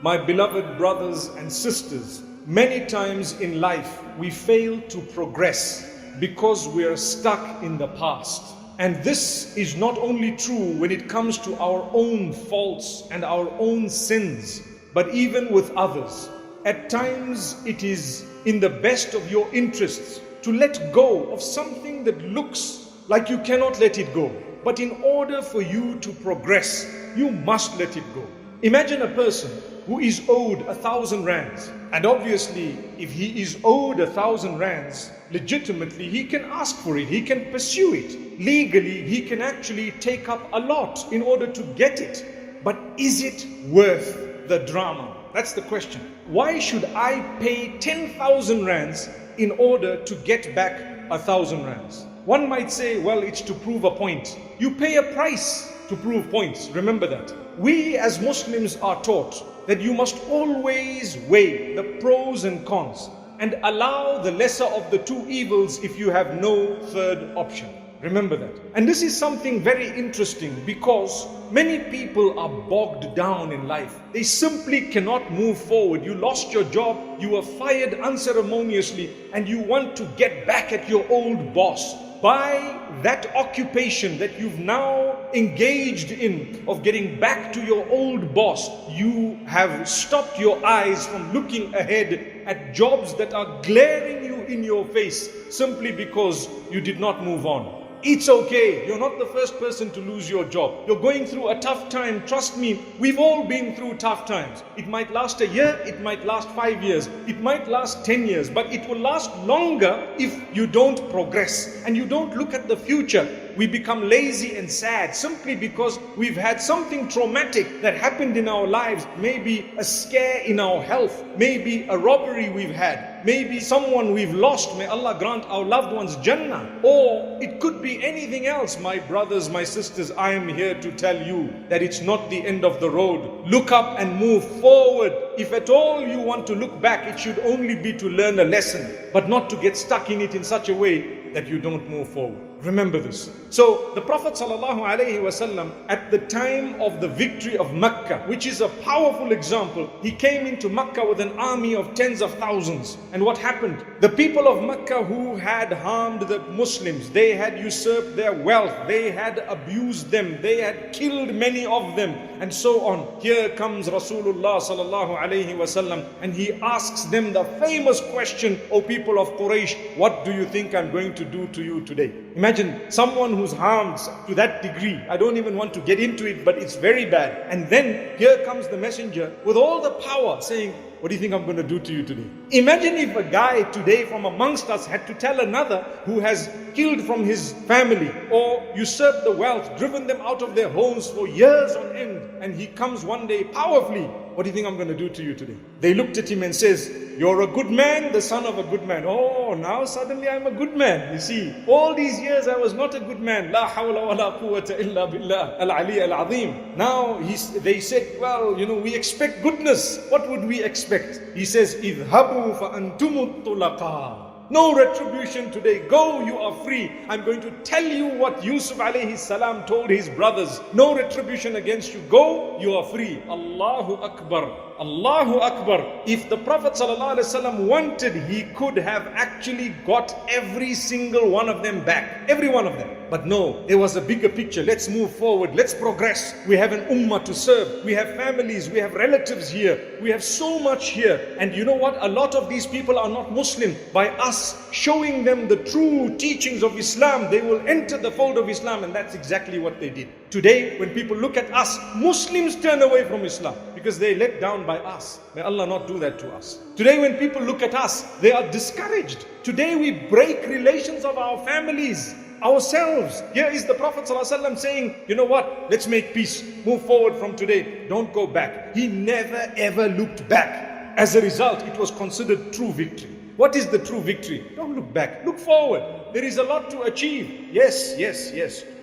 My beloved brothers and sisters, many times in life we fail to progress because we are stuck in the past. And this is not only true when it comes to our own faults and our own sins, but even with others. At times it is in the best of your interests to let go of something that looks like you cannot let it go. But in order for you to progress, you must let it go. Imagine a person who is owed 1,000 rands. And obviously, if he is owed 1,000 rands, legitimately, he can ask for it, he can pursue it. Legally, he can actually take up a lot in order to get it. But is it worth the drama? That's the question. Why should I pay 10,000 rands in order to get back 1,000 rands? One might say, well, it's to prove a point. You pay a price to prove points. Remember that. We as Muslims are taught that you must always weigh the pros and cons and allow the lesser of the two evils if you have no third option. Remember that. And this is something very interesting because many people are bogged down in life. They simply cannot move forward. You lost your job, you were fired unceremoniously, and you want to get back at your old boss. By that occupation that you've now engaged in of getting back to your old boss, you have stopped your eyes from looking ahead at jobs that are glaring you in your face simply because you did not move on. It's okay. You're not the first person to lose your job. You're going through a tough time. Trust me, we've all been through tough times. It might last a year, it might last 5 years, it might last 10 years, but it will last longer if you don't progress and you don't look at the future. We become lazy and sad simply because we've had something traumatic that happened in our lives. Maybe a scare in our health, maybe a robbery we've had, maybe someone we've lost. May Allah grant our loved ones Jannah. Or it could be anything else. My brothers, my sisters, I am here to tell you that it's not the end of the road. Look up and move forward. If at all you want to look back, it should only be to learn a lesson, but not to get stuck in it in such a way that you don't move forward. Remember this. So the Prophet ﷺ, at the time of the victory of Mecca, which is a powerful example, he came into Mecca with an army of tens of thousands. And what happened? The people of Mecca who had harmed the Muslims, they had usurped their wealth, they had abused them, they had killed many of them, and so on. Here comes Rasulullah ﷺ, and he asks them the famous question, O people of Quraysh, what do you think I'm going to do to you today? Imagine someone who's harmed to that degree. I don't even want to get into it, but it's very bad. And then here comes the messenger with all the power saying, what do you think I'm going to do to you today? Imagine if a guy today from amongst us had to tell another who has killed from his family or usurped the wealth, driven them out of their homes for years on end, and he comes one day powerfully. What do you think I'm going to do to you today? They looked at him and says, you're a good man, the son of a good man. Oh, now suddenly I'm a good man. You see, all these years I was not a good man. La hawla wa la quwwata illa billah al-ali al-azim. Now they said, well, we expect goodness. What would we expect? He says, idhabu fa antumut tulaqa. No retribution today. Go, you are free. I'm going to tell you what Yusuf alayhi salam told his brothers. No retribution against you. Go, you are free. Allahu Akbar. Allahu Akbar. If the Prophet ﷺ wanted, he could have actually got every single one of them back. Every one of them. But no, there was a bigger picture. Let's move forward. Let's progress. We have an ummah to serve. We have families. We have relatives here. We have so much here. And you know what? A lot of these people are not Muslim. By us showing them the true teachings of Islam, they will enter the fold of Islam. And that's exactly what they did. Today, when people look at us, Muslims turn away from Islam because they let down by us. May Allah not do that to us. Today, when people look at us, they are discouraged. Today, we break relations of our families, ourselves. Here is the Prophet ﷺ saying, you know what? Let's make peace. Move forward from today. Don't go back. He never ever looked back. As a result, it was considered true victory. What is the true victory? Don't look back. Look forward. There is a lot to achieve. Yes.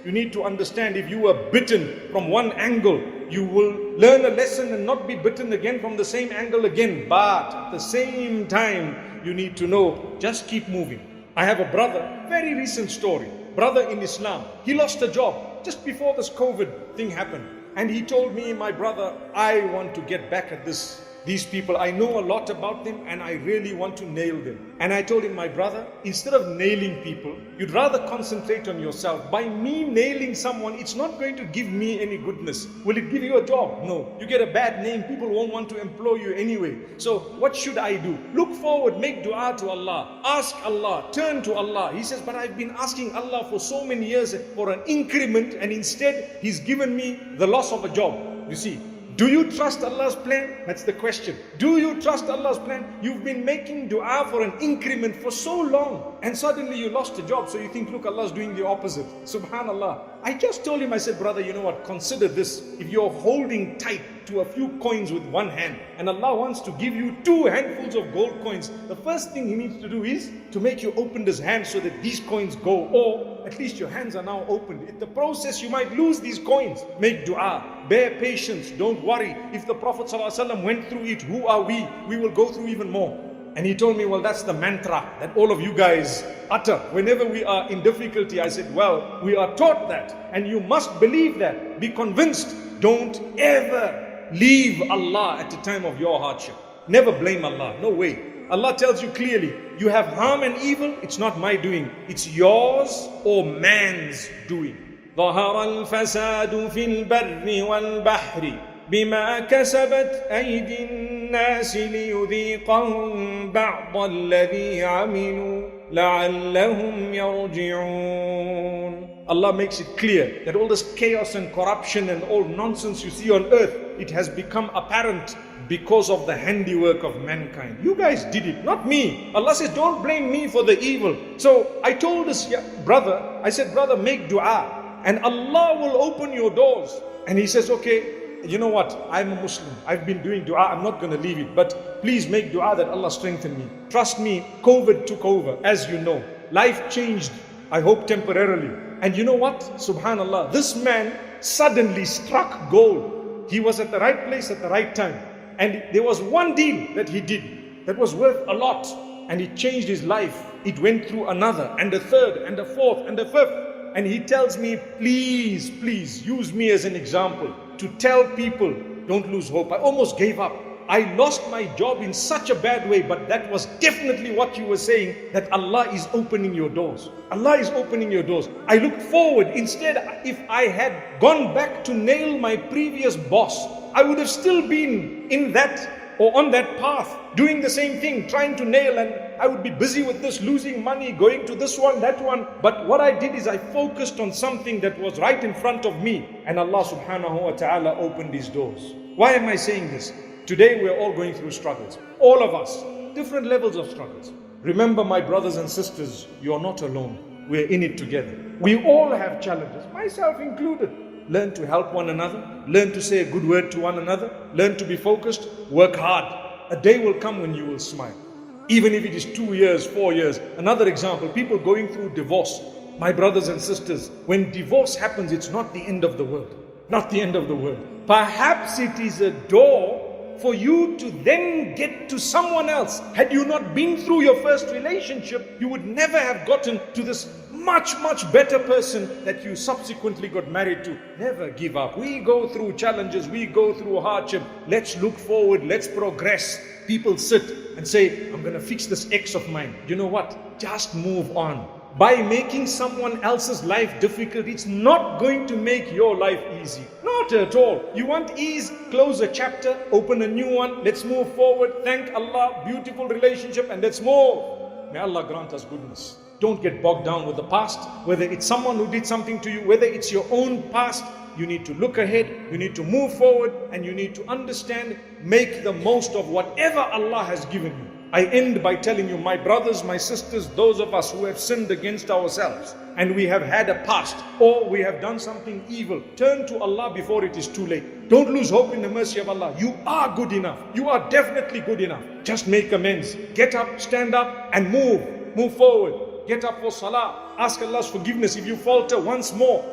You need to understand, if you were bitten from one angle, you will learn a lesson and not be bitten again from the same angle again. But at the same time, you need to know, just keep moving. I have a brother, very recent story. Brother in Islam. He lost a job just before this COVID thing happened. And he told me, my brother, I want to get back at these people. I know a lot about them and I really want to nail them. And I told him, my brother, instead of nailing people, you'd rather concentrate on yourself. By me nailing someone, it's not going to give me any goodness. Will it give you a job? No. You get a bad name, people won't want to employ you anyway. So what should I do? Look forward, make dua to Allah, ask Allah, turn to Allah. He says, but I've been asking Allah for so many years for an increment, and instead He's given me the loss of a job. You see, do you trust Allah's plan? That's the question. Do you trust Allah's plan? You've been making dua for an increment for so long, and suddenly you lost a job, so you think, look, Allah's doing the opposite. Subhanallah. I just told him, I said, brother, you know what, consider this. If you're holding tight to a few coins with one hand, and Allah wants to give you 2 handfuls of gold coins, the first thing He needs to do is to make you open this hand so that these coins go, or at least your hands are now opened. In the process, you might lose these coins. Make dua, bear patience, don't worry. If the Prophet ﷺ went through it, who are we? We will go through even more. And he told me, well, that's the mantra that all of you guys utter whenever we are in difficulty. I said, well, we are taught that, and you must believe that. Be convinced. Don't ever leave Allah at the time of your hardship. Never blame Allah. No way. Allah tells you clearly, you have harm and evil, it's not my doing. It's yours or man's doing. ظهر الفساد في البر والبحر بما كسبت أيدي الناس ليذيقهم بعض الذي عملوا لعلهم يرجعون. Allah makes it clear that all this chaos and corruption and all nonsense you see on earth, it has become apparent because of the handiwork of mankind. You guys did it, not me. Allah says, don't blame me for the evil. So I told this brother, I said, brother, make dua and Allah will open your doors. And he says, okay, you know what, I'm a Muslim, I've been doing dua, I'm not going to leave it, but please make dua that Allah strengthen me. Trust me, COVID took over, as you know. Life changed, I hope temporarily. And you know what, subhanallah, this man suddenly struck gold. He was at the right place at the right time. And there was one deal that he did that was worth a lot, and it changed his life. It went through another, and a third, and a fourth, and a fifth. And he tells me, please, please use me as an example to tell people, don't lose hope. I almost gave up. I lost my job in such a bad way, but that was definitely what you were saying, that Allah is opening your doors. Allah is opening your doors. I look forward. Instead, if I had gone back to nail my previous boss, I would have still been in that or on that path, doing the same thing, trying to nail, and I would be busy with this, losing money, going to this one, that one. But what I did is I focused on something that was right in front of me, and Allah subhanahu wa ta'ala opened these doors. Why am I saying this? Today we're all going through struggles. All of us, different levels of struggles. Remember, my brothers and sisters, you're not alone. We're in it together. We all have challenges, myself included. Learn to help one another. Learn to say a good word to one another. Learn to be focused. Work hard. A day will come when you will smile. Even if it is 2 years, 4 years. Another example, people going through divorce. My brothers and sisters, when divorce happens, it's not the end of the world. Not the end of the world. Perhaps it is a door for you to then get to someone else. Had you not been through your first relationship, you would never have gotten to this much, much better person that you subsequently got married to. Never give up. We go through challenges, we go through hardship. Let's look forward, let's progress. People sit and say, I'm going to fix this ex of mine. You know what? Just move on. By making someone else's life difficult, it's not going to make your life easy. Not at all. You want ease? Close a chapter, open a new one. Let's move forward. Thank Allah. Beautiful relationship, and let's move. May Allah grant us goodness. Don't get bogged down with the past. Whether it's someone who did something to you, whether it's your own past, you need to look ahead, you need to move forward, and you need to understand, make the most of whatever Allah has given you. I end by telling you, my brothers, my sisters, those of us who have sinned against ourselves, and we have had a past, or we have done something evil, turn to Allah before it is too late. Don't lose hope in the mercy of Allah. You are good enough. You are definitely good enough. Just make amends. Get up, stand up, and move. Move forward. Get up for salah. Ask Allah's forgiveness if you falter once more.